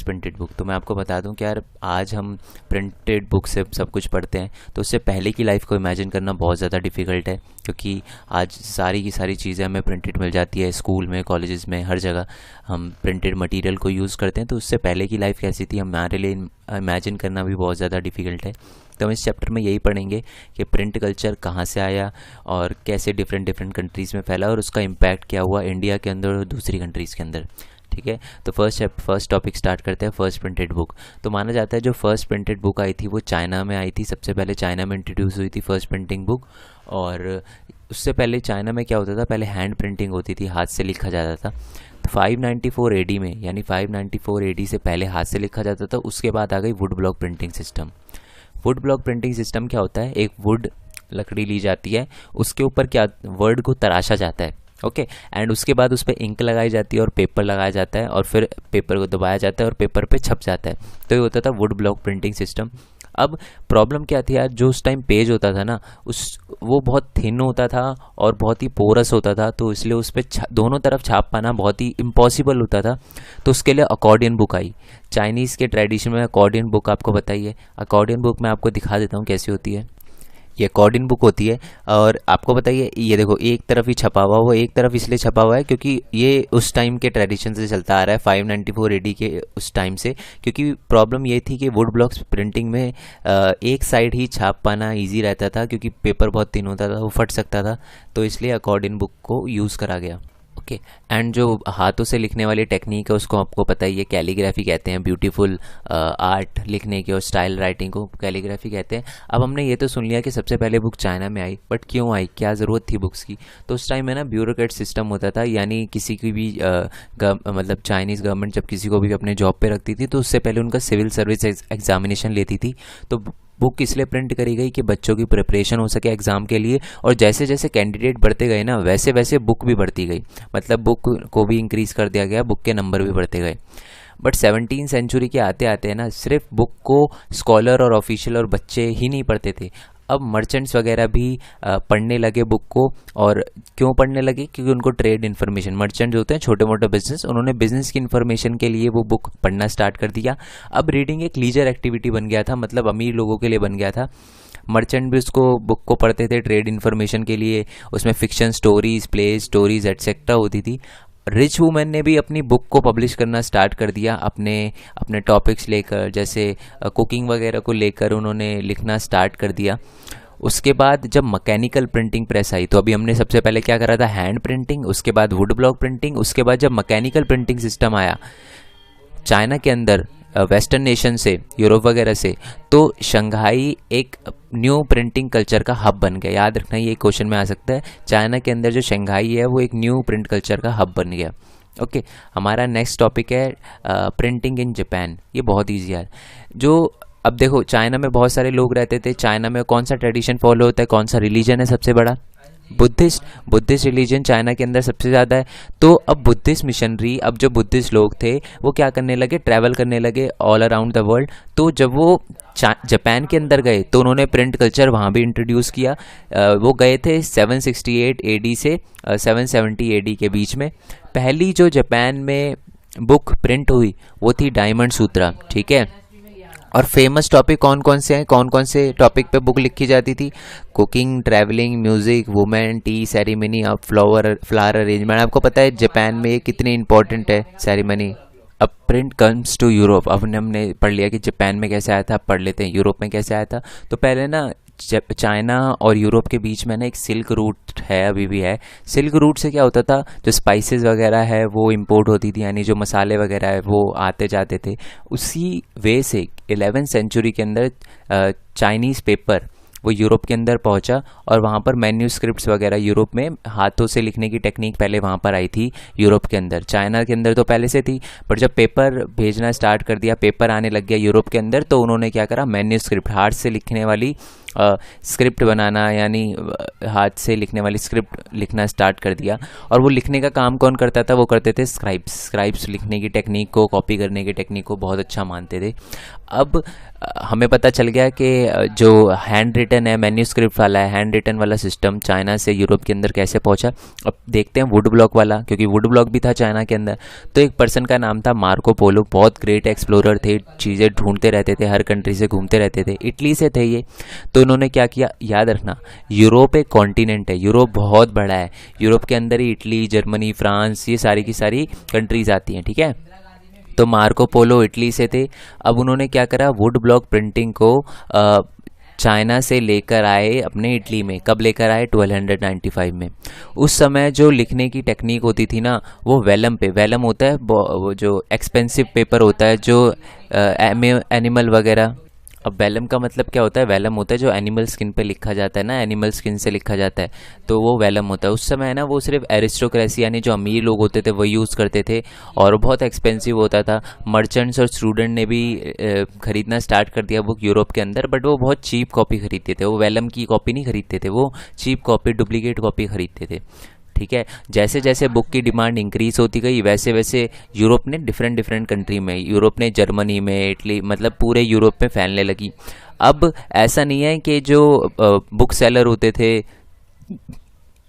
Printed book. तो मैं आपको बता दूं कि यार आज हम प्रिंटेड बुक से सब कुछ पढ़ते हैं, तो उससे पहले की लाइफ को इमेजिन करना बहुत ज़्यादा डिफ़िकल्ट है, क्योंकि आज सारी की सारी चीज़ें हमें प्रिंटेड मिल जाती है। स्कूल में, कॉलेजेस में, हर जगह हम प्रिंटेड मटेरियल को यूज़ करते हैं। तो उससे पहले की लाइफ कैसी थी हमारे लिए इमेजिन करना भी बहुत ज़्यादा डिफ़िकल्ट है। तो हम इस चैप्टर में यही पढ़ेंगे कि प्रिंट कल्चर कहाँ से आया और कैसे डिफरेंट डिफरेंट कंट्रीज़ में फैला और उसका इम्पैक्ट क्या हुआ इंडिया के अंदर और दूसरी कंट्रीज़ के अंदर। ठीक है, तो फर्स्ट टॉपिक स्टार्ट करते हैं, फर्स्ट प्रिंटेड बुक। तो माना जाता है जो फर्स्ट प्रिंटेड बुक आई थी वो चाइना में आई थी। सबसे पहले चाइना में इंट्रोड्यूस हुई थी फर्स्ट प्रिंटिंग बुक। और उससे पहले चाइना में क्या होता था, पहले हैंड प्रिंटिंग होती थी, हाथ से लिखा जाता था। तो 594 एडी में, यानी 594 एडी से पहले हाथ से लिखा जाता था। उसके बाद आ गई would block printing system. Would block printing system क्या होता है, एक वुड लकड़ी ली जाती है, उसके ऊपर क्या वर्ड को तराशा जाता है, ओके, एंड उसके बाद उस पर इंक लगाई जाती है और पेपर लगाया जाता है और फिर पेपर को दबाया जाता है और पेपर पे छप जाता है। तो ये होता था वुड ब्लॉक प्रिंटिंग सिस्टम। अब प्रॉब्लम क्या थी यार, जो उस टाइम पेज होता था ना, वो बहुत थिन होता था और बहुत ही पोरस होता था, तो इसलिए उस पर दोनों तरफ छाप पाना बहुत ही इम्पॉसिबल होता था। तो उसके लिए अकॉर्डियन बुक आई। चाइनीज़ के ट्रेडिशन में अकॉर्डियन बुक आपको बताइए। अकॉर्डियन बुक मैं आपको दिखा देता हूँ कैसी होती है। ये अकॉर्डियन बुक होती है और आपको बताइए, ये देखो एक तरफ ही छपा हुआ, वो एक तरफ इसलिए छपा हुआ है क्योंकि ये उस टाइम के ट्रेडिशन से चलता आ रहा है, 594 एडी के उस टाइम से। क्योंकि प्रॉब्लम ये थी कि वुड ब्लॉक्स प्रिंटिंग में एक साइड ही छाप पाना ईजी रहता था, क्योंकि पेपर बहुत थिन होता था, वो फट सकता था। तो इसलिए अकॉर्डियन बुक को यूज़ करा गया। ओके, एंड जो हाथों से लिखने वाली टेक्निक है उसको आपको पता ही है, कैलीग्राफी कहते हैं। ब्यूटीफुल आर्ट लिखने की और स्टाइल राइटिंग को कैलीग्राफी कहते हैं। अब हमने ये तो सुन लिया कि सबसे पहले बुक चाइना में आई, बट क्यों आई, क्या ज़रूरत थी बुक्स की। तो उस टाइम में ना ब्यूरोक्रेट सिस्टम होता था, यानी किसी की भी मतलब चाइनीज़ गवर्नमेंट जब किसी को भी अपने जॉब पे रखती थी तो उससे पहले उनका सिविल सर्विस एग्जामिनेशन लेती थी। तो बुक इसलिए प्रिंट करी गई कि बच्चों की प्रिपरेशन हो सके एग्ज़ाम के लिए, और जैसे जैसे कैंडिडेट बढ़ते गए ना वैसे वैसे बुक भी बढ़ती गई, मतलब बुक को भी इंक्रीज़ कर दिया गया, बुक के नंबर भी बढ़ते गए। बट 17वीं सेंचुरी के आते आते ना सिर्फ बुक को स्कॉलर और ऑफिशियल और बच्चे ही नहीं पढ़ते थे, अब मर्चेंट्स वगैरह भी पढ़ने लगे बुक को। और क्यों पढ़ने लगे, क्योंकि उनको ट्रेड इन्फॉर्मेशन, मर्चेंट्स होते हैं छोटे मोटे बिजनेस, उन्होंने बिजनेस की इन्फॉर्मेशन के लिए वो बुक पढ़ना स्टार्ट कर दिया। अब रीडिंग एक लीजर एक्टिविटी बन गया था, मतलब अमीर लोगों के लिए बन गया था। मर्चेंट भी उसको बुक को पढ़ते थे ट्रेड इन्फॉर्मेशन के लिए, उसमें fiction stories, play stories etcetera होती थी। रिच वुमेन ने भी अपनी बुक को पब्लिश करना स्टार्ट कर दिया, अपने अपने टॉपिक्स लेकर, जैसे कुकिंग वगैरह को लेकर उन्होंने लिखना स्टार्ट कर दिया। उसके बाद जब मैकेनिकल प्रिंटिंग प्रेस आई, तो अभी हमने सबसे पहले क्या करा था, हैंड प्रिंटिंग, उसके बाद वुड ब्लॉक प्रिंटिंग, उसके बाद जब मैकेनिकल प्रिंटिंग सिस्टम आया चाइना के अंदर, वेस्टर्न नेशन से, यूरोप वगैरह से, तो शंघाई एक न्यू प्रिंटिंग कल्चर का हब बन गया। याद रखना ये क्वेश्चन में आ सकता है, चाइना के अंदर जो शंघाई है वो एक न्यू प्रिंट कल्चर का हब बन गया। ओके, हमारा नेक्स्ट टॉपिक है प्रिंटिंग इन जापान। ये बहुत ईजी है। जो अब देखो चाइना में बहुत सारे लोग रहते थे, चाइना में कौन सा ट्रेडिशन फॉलो होता है, कौन सा रिलीजन है सबसे बड़ा, बुद्धिस्ट रिलीजन चाइना के अंदर सबसे ज़्यादा है। तो अब बुद्धिस्ट मिशनरी, अब जो बुद्धिस्ट लोग थे वो क्या करने लगे, ट्रैवल करने लगे ऑल अराउंड द वर्ल्ड। तो जब वो जापान के अंदर गए तो उन्होंने प्रिंट कल्चर वहाँ भी इंट्रोड्यूस किया। वो गए थे 768 एडी से 770 एडी के बीच में। पहली जो जापान में बुक प्रिंट हुई वो थी डायमंड सूत्रा, ठीक है। और फेमस टॉपिक कौन कौन से हैं, कौन कौन से टॉपिक पे बुक लिखी जाती थी, cooking, travelling, music, women, T ceremony, अब फ्लावर अरेंजमेंट। आपको पता है जापान में ये कितनी इंपॉर्टेंट है सेरेमनी। अब प्रिंट कम्स टू यूरोप, अब हमने पढ़ लिया कि जापान में कैसे आया था, अब पढ़ लेते हैं यूरोप में कैसे आया था। तो पहले ना चाइना और यूरोप के बीच में ना एक सिल्क रूट है, अभी भी है। सिल्क रूट से क्या होता था, जो स्पाइसेस वगैरह है वो इंपोर्ट होती थी, यानी जो मसाले वगैरह है वो आते जाते थे। उसी वे से 11वीं सेंचुरी के अंदर चाइनीज़ पेपर वो यूरोप के अंदर पहुंचा और वहाँ पर मैन्यूस्क्रिप्ट्स वगैरह, यूरोप में हाथों से लिखने की टेक्निक पहले वहाँ पर आई थी यूरोप के अंदर। चाइना के अंदर तो पहले से थी, पर जब पेपर भेजना स्टार्ट कर दिया, पेपर आने लग गया यूरोप के अंदर, तो उन्होंने क्या करा, मैन्यूस्क्रिप्ट, हाथ से लिखने वाली स्क्रिप्ट बनाना, यानी हाथ से लिखने वाली स्क्रिप्ट लिखना स्टार्ट कर दिया। और वो लिखने का काम कौन करता था? वो करते थे स्क्राइब्स लिखने की टेक्निक को, कॉपी करने की टेक्निक को बहुत अच्छा मानते थे। अब हमें पता चल गया कि जो हैंड रिटन है, मैन्यूस्क्रिप्ट वाला है, हैंड रिटन वाला सिस्टम चाइना से यूरोप के अंदर कैसे पहुंचा। अब देखते हैं वुड ब्लॉक वाला, क्योंकि वुड ब्लॉक भी था चाइना के अंदर। तो एक पर्सन का नाम था मार्को पोलो, बहुत ग्रेट एक्सप्लोरर थे, चीज़ें ढूंढते रहते थे, हर कंट्री से घूमते रहते थे, इटली से थे ये। तो इन्होंने क्या किया, याद रखना यूरोप एक कॉन्टिनेंट है, यूरोप बहुत बड़ा है, यूरोप के अंदर ही इटली, जर्मनी, फ्रांस, ये सारी की सारी कंट्रीज आती हैं, ठीक है। तो मार्को पोलो इटली से थे। अब उन्होंने क्या करा, वुड ब्लॉक प्रिंटिंग को चाइना से लेकर आए अपने इटली में। कब लेकर आए? 1295 में। उस समय जो लिखने की टेक्निक होती थी ना, वो वेलम पे, वेलम होता है वो जो एक्सपेंसिव पेपर होता है, जो एनिमल वगैरह। अब वेलम का मतलब क्या होता है? वेलम होता है जो एनिमल स्किन पे लिखा जाता है ना, एनिमल स्किन से लिखा जाता है, तो वो वेलम होता है। उस समय है ना, वो सिर्फ एरिस्टोक्रेसी यानी जो अमीर लोग होते थे वही यूज़ करते थे, और बहुत एक्सपेंसिव होता था। मर्चेंट्स और स्टूडेंट ने भी खरीदना स्टार्ट कर दिया बुक यूरोप के अंदर, बट वो बहुत चीप कॉपी खरीदते थे, वो वेलम की कॉपी नहीं खरीदते थे, वो चीप कॉपी, डुप्लीकेट कॉपी खरीदते थे, ठीक है। जैसे जैसे बुक की डिमांड इंक्रीज होती गई, वैसे वैसे यूरोप ने डिफरेंट कंट्री में, यूरोप ने जर्मनी में, इटली, मतलब पूरे यूरोप में फैलने लगी। अब ऐसा नहीं है कि जो बुक सेलर होते थे,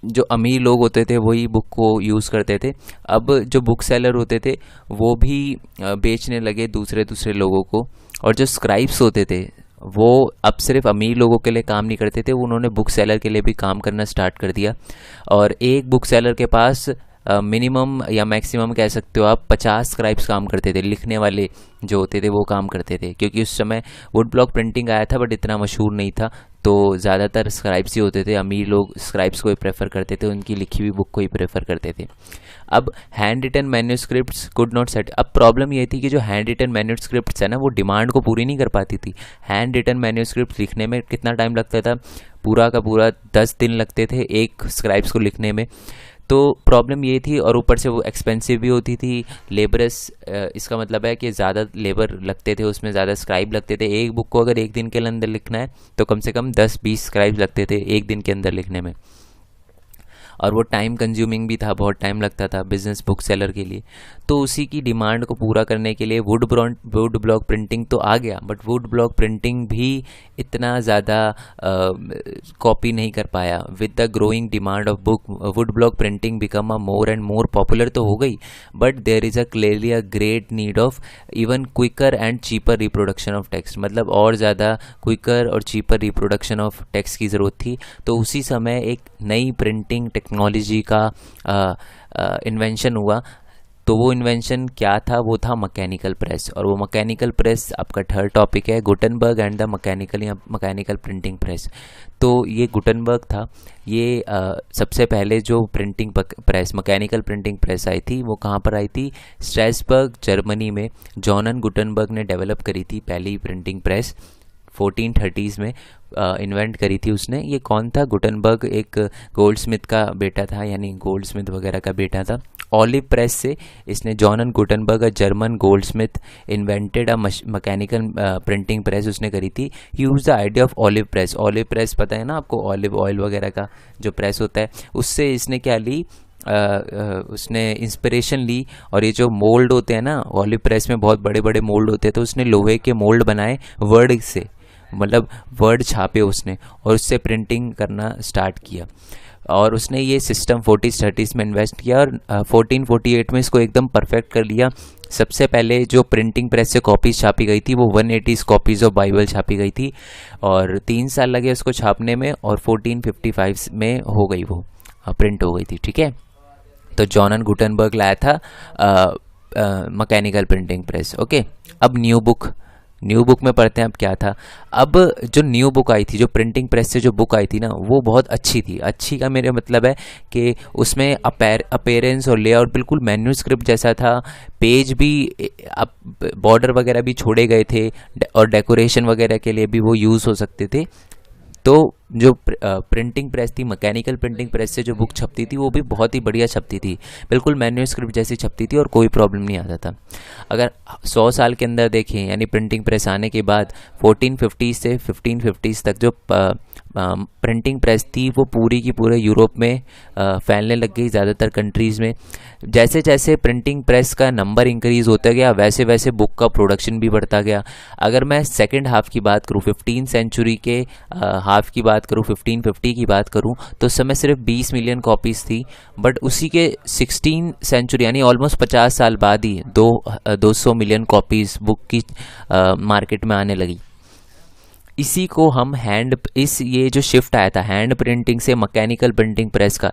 जो अमीर लोग होते थे वही बुक को यूज़ करते थे। अब जो बुक सेलर होते थे वो भी बेचने लगे दूसरे दूसरे लोगों को। और जो स्क्राइब्स होते थे वो अब सिर्फ अमीर लोगों के लिए काम नहीं करते थे, उन्होंने बुक सेलर के लिए भी काम करना स्टार्ट कर दिया। और एक बुक सेलर के पास मिनिमम या मैक्सिमम कह सकते हो आप 50 स्क्राइब्स काम करते थे, लिखने वाले जो होते थे वो काम करते थे, क्योंकि उस समय वुड ब्लॉक प्रिंटिंग आया था बट इतना मशहूर नहीं था, तो ज़्यादातर स्क्राइब्स ही होते थे। अमीर लोग स्क्राइब्स को ही प्रेफर करते थे, उनकी लिखी हुई बुक को ही प्रेफर करते थे। अब handwritten manuscripts could not set. अब प्रॉब्लम ये थी कि जो हैंड रिटन मैन्यूस्क्रिप्ट्स है ना, वो डिमांड को पूरी नहीं कर पाती थी। हैंड रिटन मैन्यूस्क्रिप्ट लिखने में कितना टाइम लगता था? पूरा का पूरा 10 दिन लगते थे एक स्क्राइब्स को लिखने में। तो प्रॉब्लम ये थी, और ऊपर से वो एक्सपेंसिव भी होती थी, लेबरस, इसका मतलब है कि ज़्यादा लेबर लगते थे उसमें, ज़्यादा स्क्राइब लगते थे। एक बुक को अगर एक दिन के अंदर लिखना है तो कम से कम 10-20 स्क्राइब लगते थे एक दिन के अंदर लिखने में, और वो टाइम कंज्यूमिंग भी था, बहुत टाइम लगता था बिजनेस बुक सेलर के लिए। तो उसी की डिमांड को पूरा करने के लिए वुड ब्लॉक प्रिंटिंग तो आ गया, बट वुड ब्लॉक प्रिंटिंग भी इतना ज़्यादा कॉपी नहीं कर पाया। With the growing demand of book, wood block printing become a more and more popular तो हो गई, but there is a clearly a great need of even quicker and cheaper reproduction of text, मतलब और ज़्यादा quicker और cheaper reproduction of text की ज़रूरत थी। तो उसी समय एक नई प्रिंटिंग टेक्नोलॉजी का इन्वेंशन हुआ। तो वो इन्वेंशन क्या था? वो था मैकेनिकल प्रेस। और वो मैकेनिकल प्रेस आपका थर्ड टॉपिक है, Gutenberg and the mechanical printing press. तो ये गुटेनबर्ग था, ये सबसे पहले जो printing press, mechanical printing press आई थी, वो कहाँ पर आई थी? स्ट्रासबर्ग जर्मनी में जॉन गुटेनबर्ग ने डेवलप करी थी पहली प्रिंटिंग प्रेस, 1430s में इन्वेंट करी थी उसने। ये कौन था? गुटेनबर्ग एक गोल्डस्मिथ का बेटा था, यानी गोल्डस्मिथ वगैरह का बेटा था। ऑलिव प्रेस से इसने, John and Gutenberg a German Goldsmith invented a mechanical printing press उसने करी थी। Use the idea of olive press. Olive press पता है ना आपको, ऑलिव ऑयल वगैरह का जो प्रेस होता है, उससे इसने क्या ली, उसने इंस्पिरेशन ली। और ये जो मोल्ड होते हैं ना, ऑलिव प्रेस में बहुत बड़े बड़े मोल्ड होते हैं, तो उसने लोहे के मोल्ड बनाए वर्ड से, मतलब वर्ड छापे उसने, और उससे प्रिंटिंग करना स्टार्ट किया। और उसने ये सिस्टम 40s-30s में इन्वेस्ट किया, और 1448 में इसको एकदम परफेक्ट कर लिया। सबसे पहले जो प्रिंटिंग प्रेस से कॉपीज़ छापी गई थी वो 180 कॉपीज़ ऑफ बाइबल छापी गई थी, और 3 साल लगे उसको छापने में, और 1455 में हो गई, वो प्रिंट हो गई थी, ठीक है। तो जॉन गुटेनबर्ग लाया था मैकेनिकल प्रिंटिंग प्रेस, ओके। अब न्यू बुक में पढ़ते हैं अब क्या था। अब जो न्यू बुक आई थी, जो प्रिंटिंग प्रेस से जो बुक आई थी ना, वो बहुत अच्छी थी। अच्छी का मेरा मतलब है कि उसमें अपीयरेंस और लेआउट बिल्कुल मैन्यूस्क्रिप्ट जैसा था, पेज भी, अब बॉर्डर वगैरह भी छोड़े गए थे, और डेकोरेशन वगैरह के लिए भी वो यूज़ हो सकते थे। तो जो प्रिंटिंग प्रेस थी, मैकेनिकल प्रिंटिंग प्रेस से जो बुक छपती थी वो भी बहुत ही बढ़िया छपती थी, बिल्कुल मैन्युस्क्रिप्ट जैसी छपती थी और कोई प्रॉब्लम नहीं आता था। अगर 100 साल के अंदर देखें, यानी प्रिंटिंग प्रेस आने के बाद 1450 से 1550 तक जो प्रिंटिंग प्रेस थी वो पूरी की पूरे यूरोप में फैलने लग गई, ज़्यादातर कंट्रीज़ में। जैसे जैसे प्रिंटिंग प्रेस का नंबर इंक्रीज़ होता गया वैसे वैसे बुक का प्रोडक्शन भी बढ़ता गया। अगर मैं सेकेंड हाफ की बात करूँ, 15 सेंचुरी के हाफ की बात करूँ, 1550 की बात करूँ, तो उस समय सिर्फ 20 मिलियन कॉपीज़ थी। बट उसी के 16 सेंचुरी यानी ऑलमोस्ट 50 साल बाद ही 200 मिलियन कॉपीज़ बुक की मार्केट में आने लगी। इसी को हम ये जो शिफ्ट आया था हैंड प्रिंटिंग से मैकेनिकल प्रिंटिंग प्रेस का,